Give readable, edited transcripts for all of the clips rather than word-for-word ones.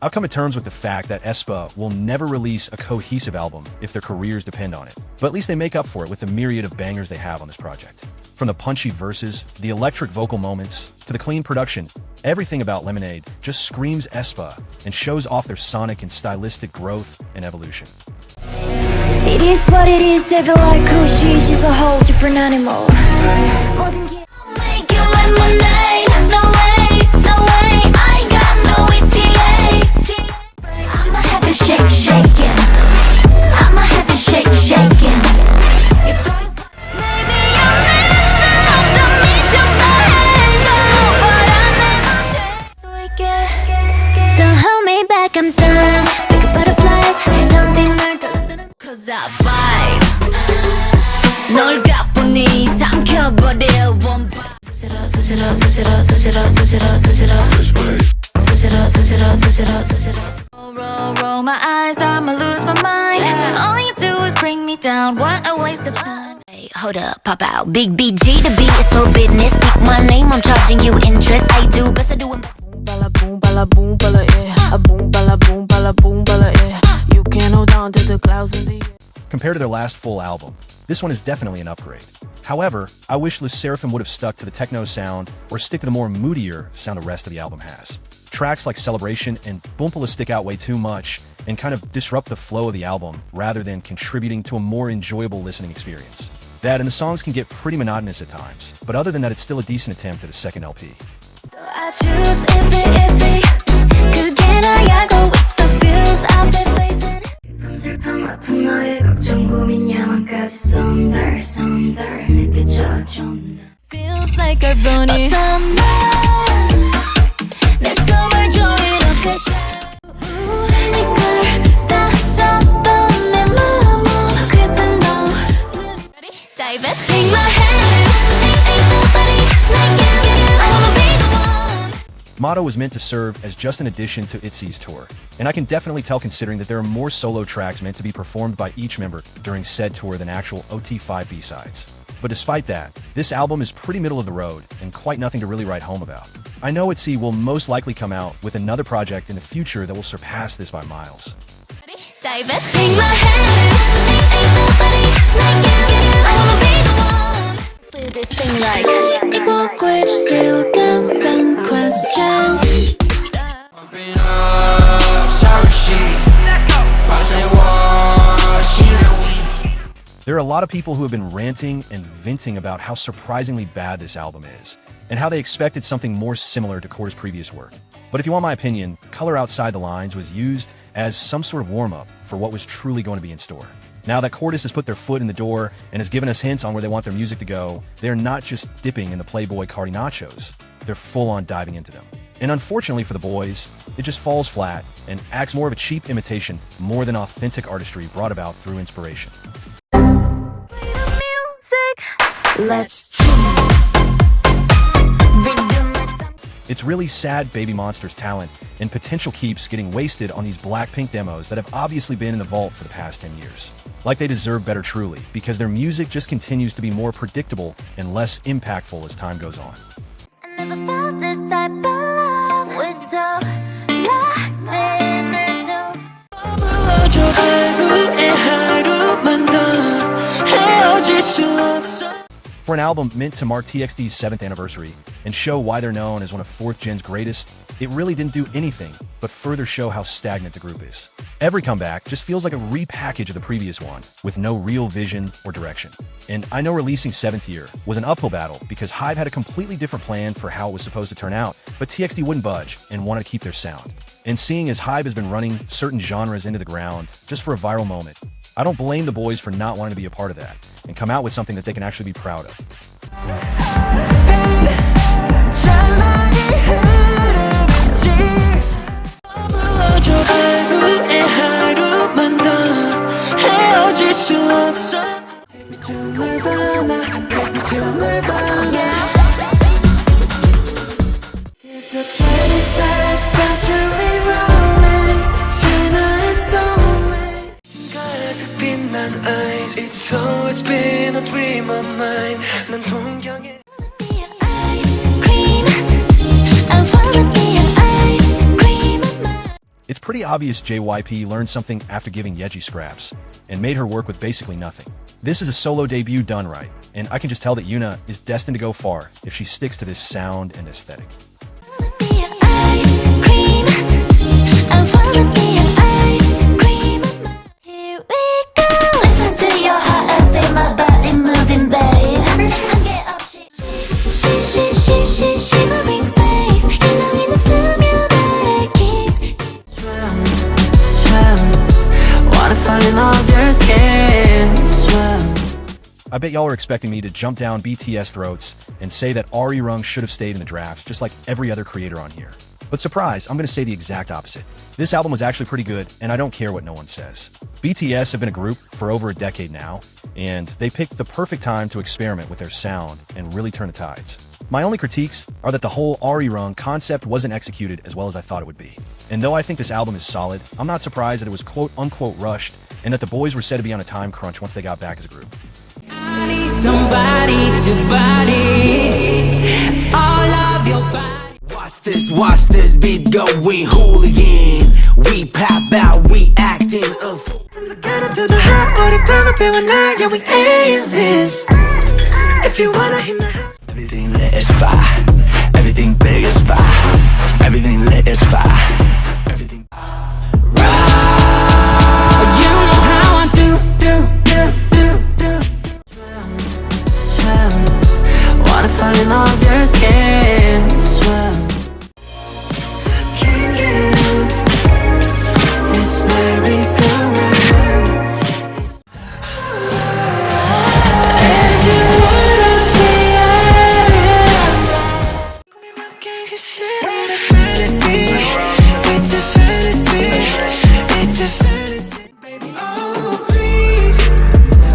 I've come to terms with the fact that aespa will never release a cohesive album if their careers depend on it, but at least they make up for it with the myriad of bangers they have on this project. From the punchy verses, the electric vocal moments, to the clean production, everything about Lemonade just screams aespa and shows off their sonic and stylistic growth and evolution. It is what it is, they feel like Kushi, she's a whole different animal. Make you lemonade, no way, no way, I got no ETA. I'ma have to shake, shaking, I'ma have to shake, shaking. Maybe you're missing up the meat to the handle, but I never change. So we get, don't hold me back, I'm done. Big butterflies, tell me cause I vibe 널 가뿐히 삼켜버려 Roll my eyes, I'ma lose my mind. All you do is bring me down, what a waste of time. Hey, hold up, pop out. Big BG, the B is for business. Speak my name, I'm charging you interest. I do best, I do it. Boom, bala, boom, bala, boom, bala, yeah. A boom, bala, boom, bala, boom, bala, yeah. You can't hold on to the clouds in the air. Compared to their last full album, this one is definitely an upgrade. However, I wish the Sserafim would have stuck to the techno sound or stick to the more moodier sound the rest of the album has. Tracks like Celebration and Boompala stick out way too much and kind of disrupt the flow of the album rather than contributing to a more enjoyable listening experience. That and the songs can get pretty monotonous at times, but other than that, it's still a decent attempt at a second LP. So I choose iffy, 그게 나야 go with the feels I've been facing. 슬픔 아픈 너의 걱정 고민 야망까지 썸달 느껴져 좀 Feels like a bunny 어서 내 숨을 조이는 세션 새니걸 따졌던 내 마음을 그래서 너 Dive it Take my hand Ain't nobody like you I wanna be the one Motto was meant to serve as just an addition to Itzy's tour, and I can definitely tell considering that there are more solo tracks meant to be performed by each member during said tour than actual OT5 B-sides. But despite that, this album is pretty middle of the road and quite nothing to really write home about. I know Itzy will most likely come out with another project in the future that will surpass this by miles. Dive it, take my hand Ain't nobody like you I wanna be the one Feel this thing like Equal glitch, still guessing questions There are a lot of people who have been ranting and venting about how surprisingly bad this album is, and how they expected something more similar to CORTIS' previous work. But if you want my opinion, Color Outside the Lines was used as some sort of warm-up for what was truly going to be in store. Now that CORTIS has put their foot in the door and has given us hints on where they want their music to go, they're not just dipping in the Playboy Cardi nachos, they're full-on diving into them. And unfortunately for the boys, it just falls flat and acts more of a cheap imitation more than authentic artistry brought about through inspiration. Let's It's really sad BABYMONSTER's talent and potential keeps getting wasted on these BLACKPINK demos that have obviously been in the vault for the past 10 years. Like they deserve better truly, because their music just continues to be more predictable and less impactful as time goes on. I never felt this type of love was so locked in this For an album meant to mark TXT's 7th anniversary and show why they're known as one of 4th Gen's greatest, it really didn't do anything but further show how stagnant the group is. Every comeback just feels like a repackage of the previous one, with no real vision or direction. And I know releasing 7th Year was an uphill battle because Hype had a completely different plan for how it was supposed to turn out, but TXT wouldn't budge and wanted to keep their sound. And seeing as Hype has been running certain genres into the ground just for a viral moment, I don't blame the boys for not wanting to be a part of that and come out with something that they can actually be proud of. It's a 21st century romance. China is soulmate. It's always been a dream of mine. 난 동경에 It's pretty obvious JYP learned something after giving Yeji scraps, and made her work with basically nothing. This is a solo debut done right, and I can just tell that YUNA is destined to go far if she sticks to this sound and aesthetic. I bet y'all are expecting me to jump down BTS throats and say that ARIRANG should have stayed in the drafts just like every other creator on here. But surprise, I'm going to say the exact opposite. This album was actually pretty good, and I don't care what no one says. BTS have been a group for over a decade now, and they picked the perfect time to experiment with their sound and really turn the tides. My only critiques are that the whole ARIRANG concept wasn't executed as well as I thought it would be. And though I think this album is solid, I'm not surprised that it was quote-unquote rushed, and that the boys were said to be on a time crunch once they got back as a group. I need somebody to body all of your body. Watch this beat going hooligan. We pop out, we acting a fool. From the gutter to the heart, 우리 벽을 비워놔, yeah we ain't this. If you wanna hit my house. Everything lit is fire. Everything big is fire. Everything lit is fire. Everything right. You know how I do. Wanna fall in love with your skin. Swim. Can't get out this merry-go-round. If you wanna be It's a fantasy, it's a fantasy, it's a fantasy, baby. Oh please,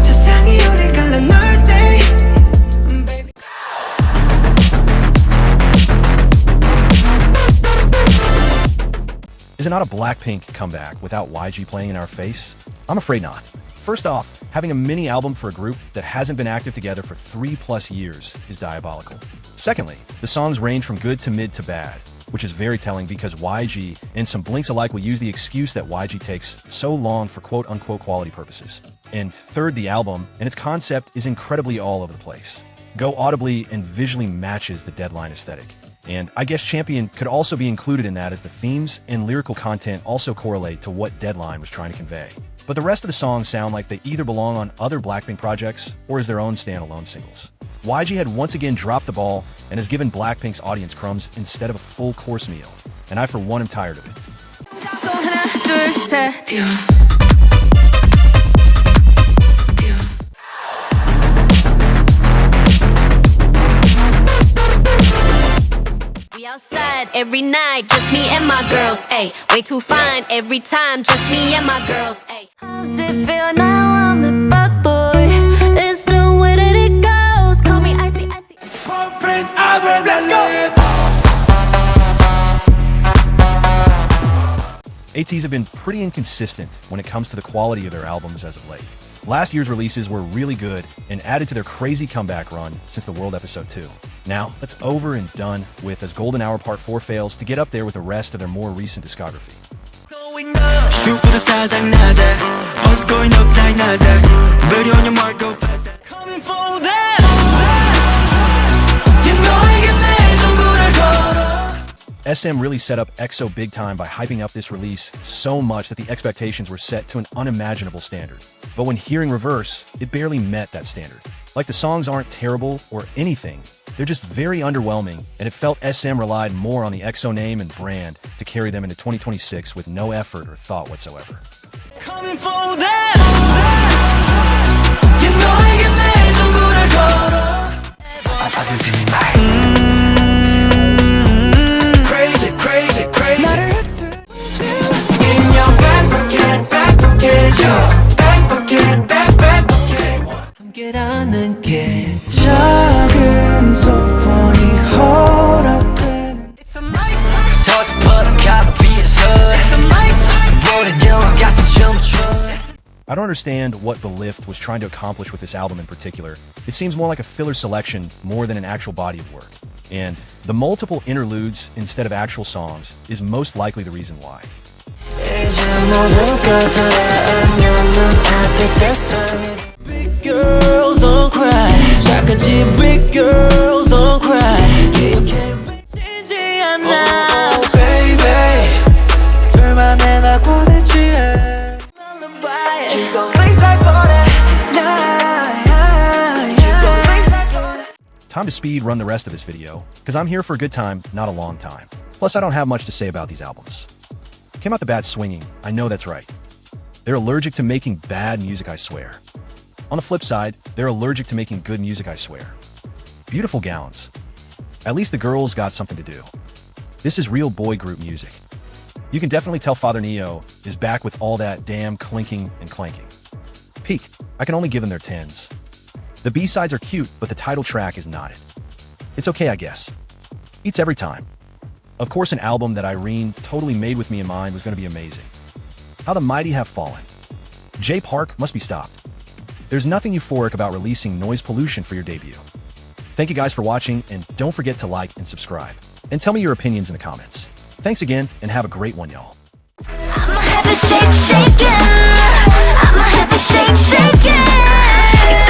세상이 오래 갈라 널 때, baby. Is it not a BLACKPINK comeback without YG playing in our face? I'm afraid not. First off, having a mini album for a group that hasn't been active together for 3+ years is diabolical. Secondly, the songs range from good to mid to bad, which is very telling because YG and some Blinks alike will use the excuse that YG takes so long for quote-unquote quality purposes. And third, the album and its concept is incredibly all over the place. Go audibly and visually matches the Deadline aesthetic. And I guess Champion could also be included in that as the themes and lyrical content also correlate to what Deadline was trying to convey. But the rest of the songs sound like they either belong on other BLACKPINK projects or as their own standalone singles. YG had once again dropped the ball and has given BLACKPINK's audience crumbs instead of a full course meal. And I for one am tired of it. We outside every night, just me and my girls, ayy. Way too fine every time, just me and my girls, ayy. How's it feel now I'm the bad boy? It's the way that it goes. Call me icy, icy. Corporate album, let's go. Ateez have been pretty inconsistent when it comes to the quality of their albums as of late. Last year's releases were really good and added to their crazy comeback run since the World Episode 2. Now, that's over and done with as Golden Hour Part 4 fails to get up there with the rest of their more recent discography. Shoot for the stars like NASA. Us going up like NASA. Ready on your mark, go fast. Coming for that. You know I can let 전부를 걸어. SM really set up EXO big time by hyping up this release so much that the expectations were set to an unimaginable standard. But when hearing REVERXE, it barely met that standard. Like the songs aren't terrible or anything, they're just very underwhelming, and it felt SM relied more on the EXO name and brand to carry them into 2026 with no effort or thought whatsoever. Coming for that. You know I can let 전부를 걸어. I've been feeling like crazy, crazy, crazy. In your back pocket, your back pocket, back pocket. 함께라는 게 작은 소폰이 허락되는 서스퍼는 가로 위에서 오랜 영화 같은 춤을 I don't understand what the Lift was trying to accomplish with this album in particular. It seems more like a filler selection more than an actual body of work. And the multiple interludes instead of actual songs is most likely the reason why. Big girls don't cry. 작은지 big girls don't cry. 지지 않아. Oh baby. 둘만의 낙원에 취해. You gon' sleep tight for that night. You gon' sleep tight for that. Time to speed run the rest of this video, because I'm here for a good time, not a long time. Plus, I don't have much to say about these albums. Came out the bat swinging, I know that's right. They're allergic to making bad music, I swear. On the flip side, they're allergic to making good music, I swear. Beautiful gowns. At least the girls got something to do. This is real boy group music. You can definitely tell Father Neo is back with all that damn clinking and clanking. Peak, I can only give them their 10s. The B-sides are cute, but the title track is not it. It's okay, I guess. Eats every time. Of course, an album that Irene totally made with me in mind was going to be amazing. How the mighty have fallen. J Park must be stopped. There's nothing euphoric about releasing Noise Pollution for your debut. Thank you guys for watching, and don't forget to like and subscribe. And tell me your opinions in the comments. Thanks again, and have a great one, y'all. I'ma have a shake, shaking. I'ma have a shake, shaking.